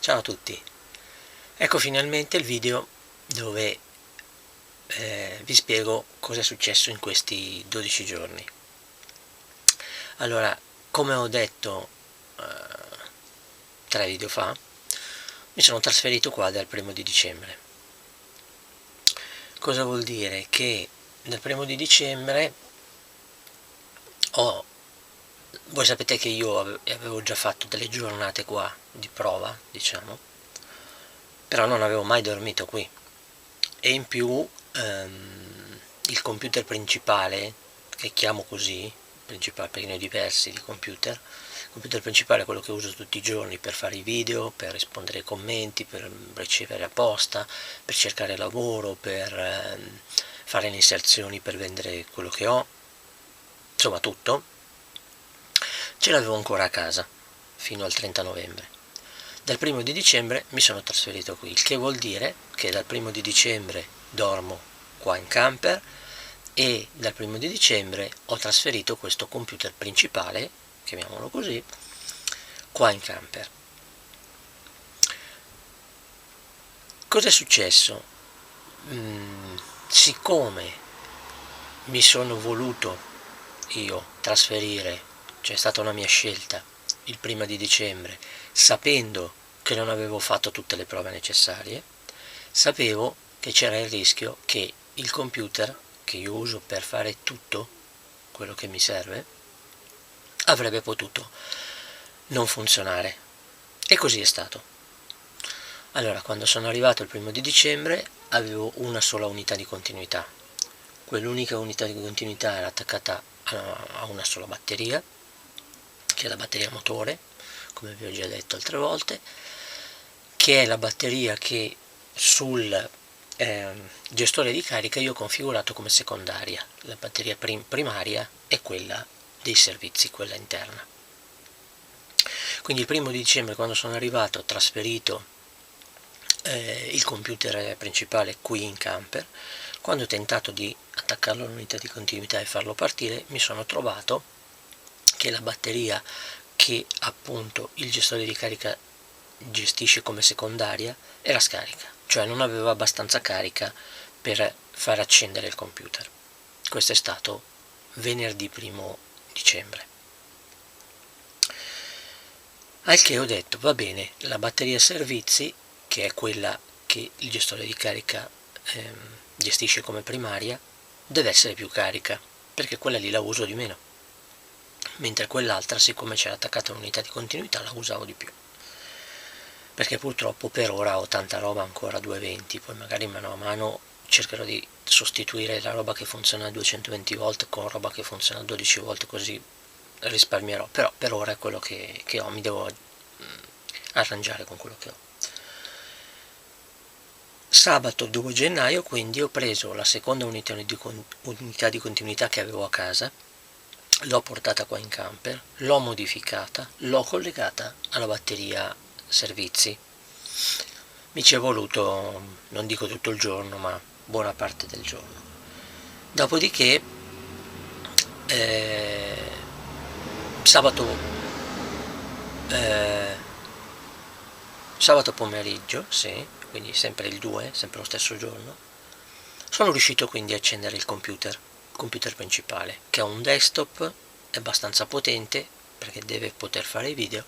Ciao a tutti, ecco finalmente il video dove vi spiego cosa è successo in questi 12 giorni. Allora, come ho detto 3 video fa, mi sono trasferito qua dal 1° di dicembre. Cosa vuol dire? Che dal 1° di dicembre voi sapete che io avevo già fatto delle giornate qua di prova, diciamo, però non avevo mai dormito qui. E in più il computer principale, che chiamo così, principale perché ne ho diversi di computer, il computer principale è quello che uso tutti i giorni per fare i video, per rispondere ai commenti, per ricevere a posta, per cercare lavoro, per fare le inserzioni, per vendere quello che ho, insomma tutto, ce l'avevo ancora a casa fino al 30 novembre. Dal 1° di dicembre mi sono trasferito qui, il che vuol dire che dal 1° di dicembre dormo qua in camper e dal 1° di dicembre ho trasferito questo computer principale, chiamiamolo così, qua in camper. Cosa è successo? Siccome mi sono voluto io trasferire, c'è stata una mia scelta il 1° di dicembre, sapendo che non avevo fatto tutte le prove necessarie, sapevo che c'era il rischio che il computer che io uso per fare tutto quello che mi serve avrebbe potuto non funzionare, e così è stato. Allora, quando sono arrivato il 1° di dicembre avevo una sola unità di continuità. Quell'unica unità di continuità era attaccata a una sola batteria, che è la batteria motore, come vi ho già detto altre volte, che è la batteria che sul gestore di carica io ho configurato come secondaria. La batteria primaria è quella dei servizi, quella interna. Quindi il 1° di dicembre, quando sono arrivato, ho trasferito il computer principale qui in camper. Quando ho tentato di attaccarlo all'unità di continuità e farlo partire, mi sono trovato che la batteria che appunto il gestore di carica gestisce come secondaria era scarica, cioè non aveva abbastanza carica per far accendere il computer. Questo è stato venerdì 1° dicembre. Al che ho detto, va bene, la batteria servizi, che è quella che il gestore di carica gestisce come primaria, deve essere più carica, perché quella lì la uso di meno, mentre quell'altra, siccome c'era attaccata un'unità di continuità, la usavo di più, perché purtroppo per ora ho tanta roba ancora a 220, poi magari mano a mano cercherò di sostituire la roba che funziona a 220 volt con roba che funziona a 12 volt, così risparmierò, però per ora è quello che ho, mi devo arrangiare con quello che ho. Sabato 2 gennaio quindi ho preso la seconda unità di continuità che avevo a casa, l'ho portata qua in camper, l'ho modificata, l'ho collegata alla batteria servizi. Mi ci è voluto, non dico tutto il giorno, ma buona parte del giorno. Dopodiché sabato pomeriggio, sì, quindi sempre il 2, sempre lo stesso giorno, sono riuscito quindi a accendere il computer principale, che è un desktop, è abbastanza potente perché deve poter fare i video,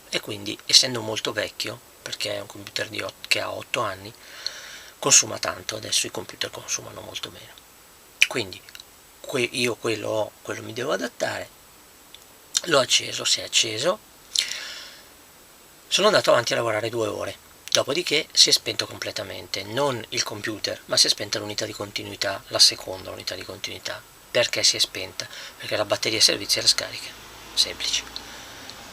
e quindi, essendo molto vecchio, perché è un computer che ha 8 anni, consuma tanto. Adesso i computer consumano molto meno, quindi io quello mi devo adattare. L'ho acceso, si è acceso, sono andato avanti a lavorare 2 ore, dopodiché si è spento completamente, non il computer, ma si è spenta l'unità di continuità, la seconda unità di continuità. Perché si è spenta? Perché la batteria servizio era scarica, semplice.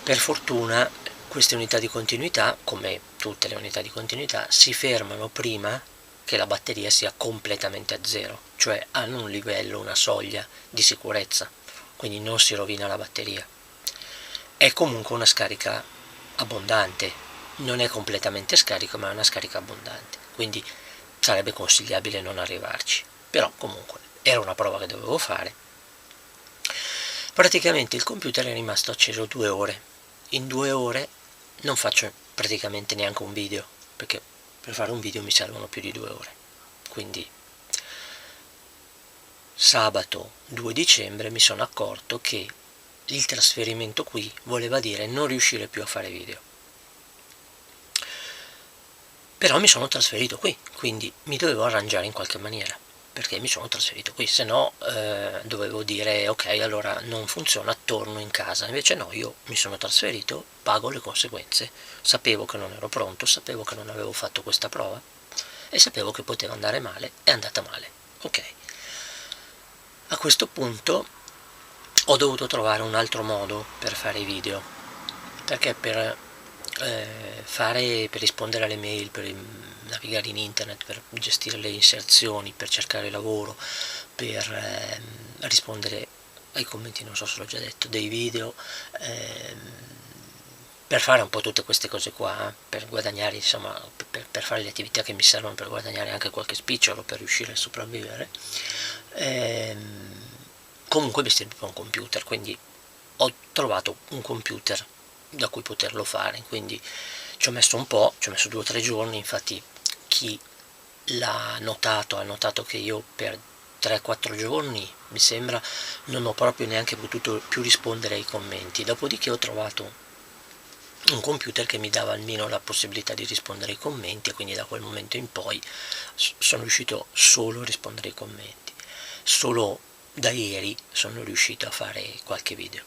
Per fortuna queste unità di continuità, come tutte le unità di continuità, si fermano prima che la batteria sia completamente a zero, cioè hanno un livello, una soglia di sicurezza, quindi non si rovina la batteria. È comunque una scarica abbondante, non è completamente scarico, ma è una scarica abbondante, quindi sarebbe consigliabile non arrivarci, però comunque era una prova che dovevo fare. Praticamente il computer è rimasto acceso 2 ore. In 2 ore non faccio praticamente neanche un video, perché per fare un video mi servono più di 2 ore. Quindi sabato 2 dicembre mi sono accorto che il trasferimento qui voleva dire non riuscire più a fare video. Però mi sono trasferito qui, quindi mi dovevo arrangiare in qualche maniera, perché mi sono trasferito qui, se no dovevo dire ok, allora non funziona, torno in casa. Invece no, io mi sono trasferito, pago le conseguenze. Sapevo che non ero pronto, sapevo che non avevo fatto questa prova e sapevo che poteva andare male, è andata male. Ok. A questo punto ho dovuto trovare un altro modo per fare i video, perché per rispondere alle mail, per navigare in internet, per gestire le inserzioni, per cercare lavoro, per rispondere ai commenti, non so se l'ho già detto, dei video, per fare un po' tutte queste cose qua, per guadagnare, insomma, per fare le attività che mi servono per guadagnare anche qualche spicciolo, per riuscire a sopravvivere, comunque mi serve un computer, quindi ho trovato un computer da cui poterlo fare, quindi ci ho messo un po', ci ho messo 2 o 3 giorni, infatti chi l'ha notato ha notato che io per 3-4 giorni, mi sembra, non ho proprio neanche potuto più rispondere ai commenti, dopodiché ho trovato un computer che mi dava almeno la possibilità di rispondere ai commenti e quindi da quel momento in poi sono riuscito solo a rispondere ai commenti. Solo da ieri sono riuscito a fare qualche video.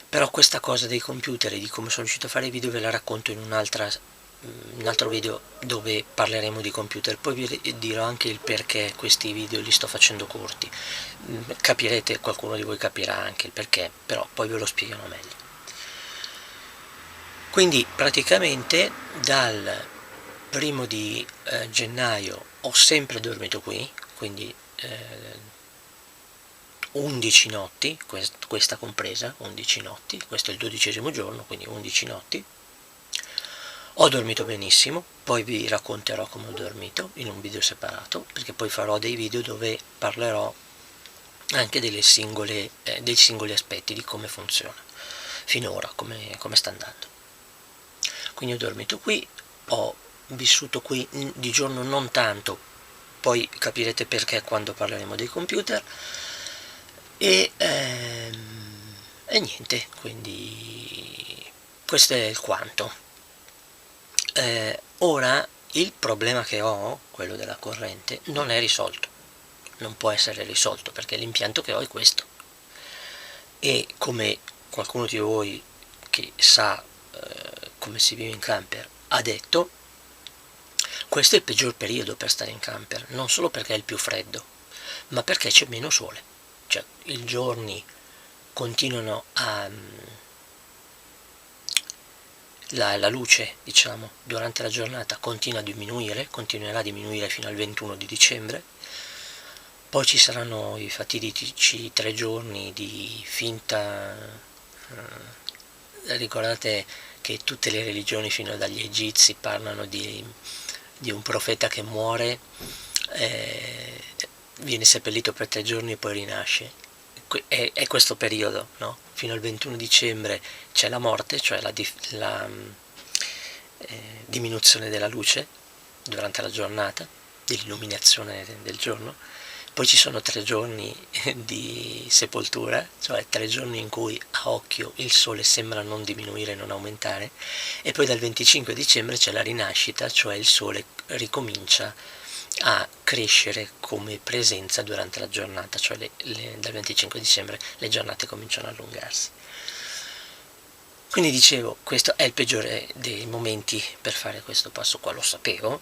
Però questa cosa dei computer e di come sono riuscito a fare i video ve la racconto in un altro video dove parleremo di computer, poi vi dirò anche il perché questi video li sto facendo corti. Capirete, qualcuno di voi capirà anche il perché, però poi ve lo spiegherò meglio. Quindi praticamente dal 1° gennaio ho sempre dormito qui, quindi 11 notti, questa compresa, 11 notti, questo è il 12° giorno, quindi 11 notti. Ho dormito benissimo, poi vi racconterò come ho dormito in un video separato, perché poi farò dei video dove parlerò anche dei singoli aspetti di come funziona, finora, come sta andando. Quindi ho dormito qui, ho vissuto qui di giorno non tanto, poi capirete perché quando parleremo dei computer, e niente, quindi questo è il quanto. Ora il problema che ho, quello della corrente, non è risolto, non può essere risolto perché l'impianto che ho è questo, e come qualcuno di voi che sa come si vive in camper ha detto, questo è il peggior periodo per stare in camper, non solo perché è il più freddo, ma perché c'è meno sole, cioè i giorni continuano a la luce, diciamo, durante la giornata continua a diminuire, continuerà a diminuire fino al 21 di dicembre, poi ci saranno i fatidici 3 giorni di finta, ricordate che tutte le religioni fino dagli egizi parlano di un profeta che muore, viene seppellito per 3 giorni e poi rinasce. È questo periodo, no? Fino al 21 dicembre c'è la morte, cioè la diminuzione della luce durante la giornata, dell'illuminazione del giorno. Poi ci sono 3 giorni di sepoltura, cioè 3 giorni in cui a occhio il sole sembra non diminuire, non aumentare, e poi dal 25 dicembre c'è la rinascita, cioè il sole ricomincia a crescere come presenza durante la giornata, cioè dal 25 dicembre le giornate cominciano a allungarsi. Quindi dicevo, questo è il peggiore dei momenti per fare questo passo qua, lo sapevo,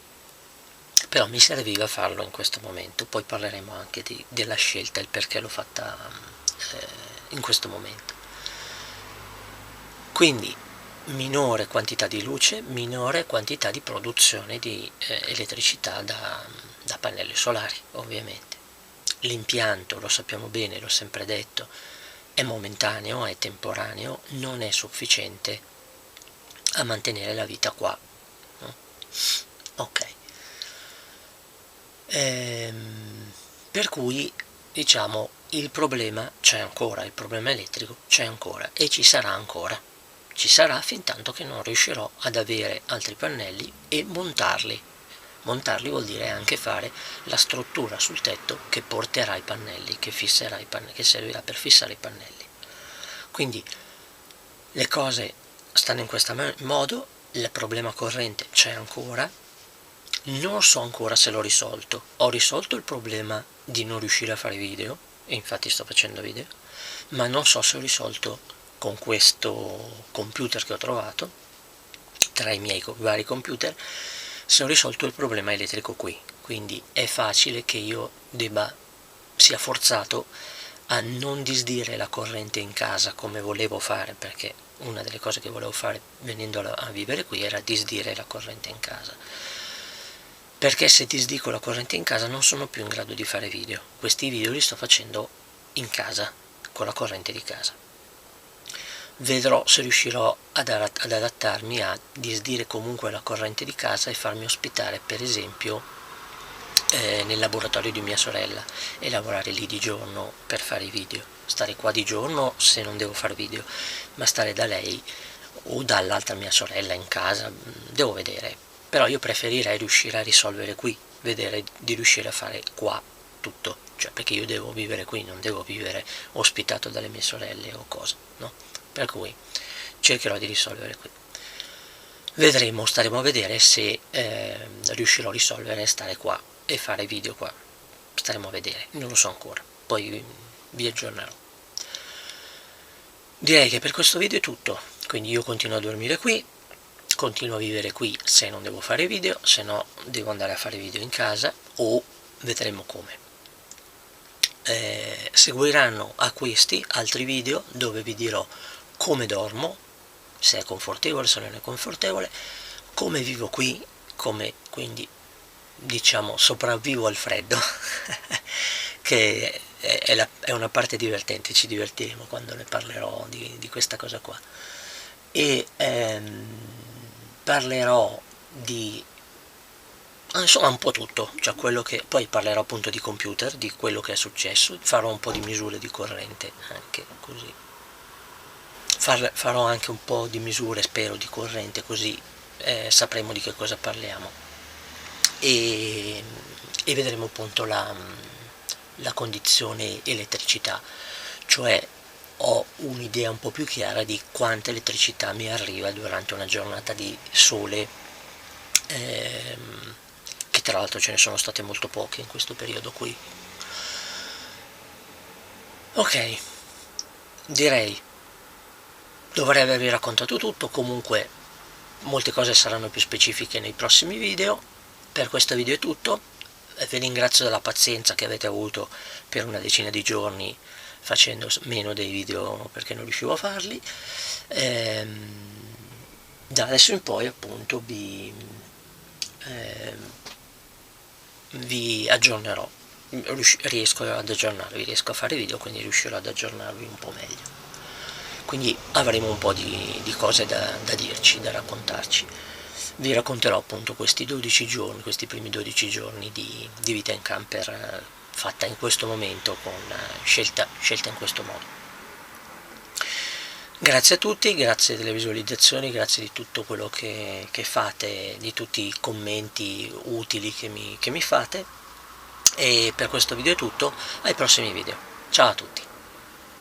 però mi serviva farlo in questo momento, poi parleremo anche della scelta, il perché l'ho fatta in questo momento. Quindi minore quantità di luce, minore quantità di produzione di elettricità da pannelli solari, ovviamente. L'impianto, lo sappiamo bene, l'ho sempre detto, è momentaneo, è temporaneo, non è sufficiente a mantenere la vita qua, no? Ok. Per cui, diciamo, il problema c'è ancora, il problema elettrico c'è ancora e ci sarà ancora. ci sarà fin tanto che non riuscirò ad avere altri pannelli e montarli. Montarli vuol dire anche fare la struttura sul tetto che porterà i pannelli, che fisserà i pannelli, che servirà per fissare i pannelli. Quindi le cose stanno in questo modo, il problema corrente c'è ancora, non so ancora se l'ho risolto. Ho risolto il problema di non riuscire a fare video, e infatti sto facendo video, ma non so se ho risolto con questo computer che ho trovato, tra i miei vari computer, se ho risolto il problema elettrico qui. Quindi è facile che io sia forzato a non disdire la corrente in casa come volevo fare, perché una delle cose che volevo fare venendo a vivere qui era disdire la corrente in casa, perché se disdico la corrente in casa non sono più in grado di fare video. Questi video li sto facendo in casa con la corrente di casa. Vedrò se riuscirò ad adattarmi a disdire comunque la corrente di casa e farmi ospitare per esempio nel laboratorio di mia sorella e lavorare lì di giorno per fare i video, stare qua di giorno se non devo fare video, ma stare da lei o dall'altra mia sorella in casa, devo vedere. Però io preferirei riuscire a risolvere qui, vedere di riuscire a fare qua tutto, cioè perché io devo vivere qui, non devo vivere ospitato dalle mie sorelle o cose, no? Per cui cercherò di risolvere qui. Vedremo, staremo a vedere se riuscirò a risolvere e stare qua e fare video qua. Staremo a vedere, non lo so ancora, poi vi aggiornerò. Direi che per questo video è tutto, quindi io continuo a dormire qui, continuo a vivere qui se non devo fare video, se no devo andare a fare video in casa o vedremo come. Seguiranno a questi altri video dove vi dirò come dormo, se è confortevole, se non è confortevole, come vivo qui, come quindi diciamo sopravvivo al freddo che è una parte divertente, ci divertiremo quando ne parlerò di questa cosa qua, e parlerò di insomma un po' tutto, cioè quello che poi parlerò appunto di computer, di quello che è successo, farò un po' di misure di corrente anche così, farò anche un po' di misure spero di corrente, così sapremo di che cosa parliamo e vedremo appunto la condizione elettricità, cioè ho un'idea un po' più chiara di quanta elettricità mi arriva durante una giornata di sole, che tra l'altro ce ne sono state molto poche in questo periodo qui. Ok, direi dovrei avervi raccontato tutto, comunque molte cose saranno più specifiche nei prossimi video. Per questo video è tutto, vi ringrazio della pazienza che avete avuto per una decina di giorni facendo meno dei video perché non riuscivo a farli. Da adesso in poi appunto vi aggiornerò, riesco ad aggiornarvi, riesco a fare video, quindi riuscirò ad aggiornarvi un po' meglio, quindi avremo un po' di cose da dirci, da raccontarci. Vi racconterò appunto questi 12 giorni, questi primi 12 giorni di vita in camper fatta in questo momento, con scelta in questo modo. Grazie a tutti, grazie delle visualizzazioni, grazie di tutto quello che fate, di tutti i commenti utili che mi fate, e per questo video è tutto, ai prossimi video. Ciao a tutti!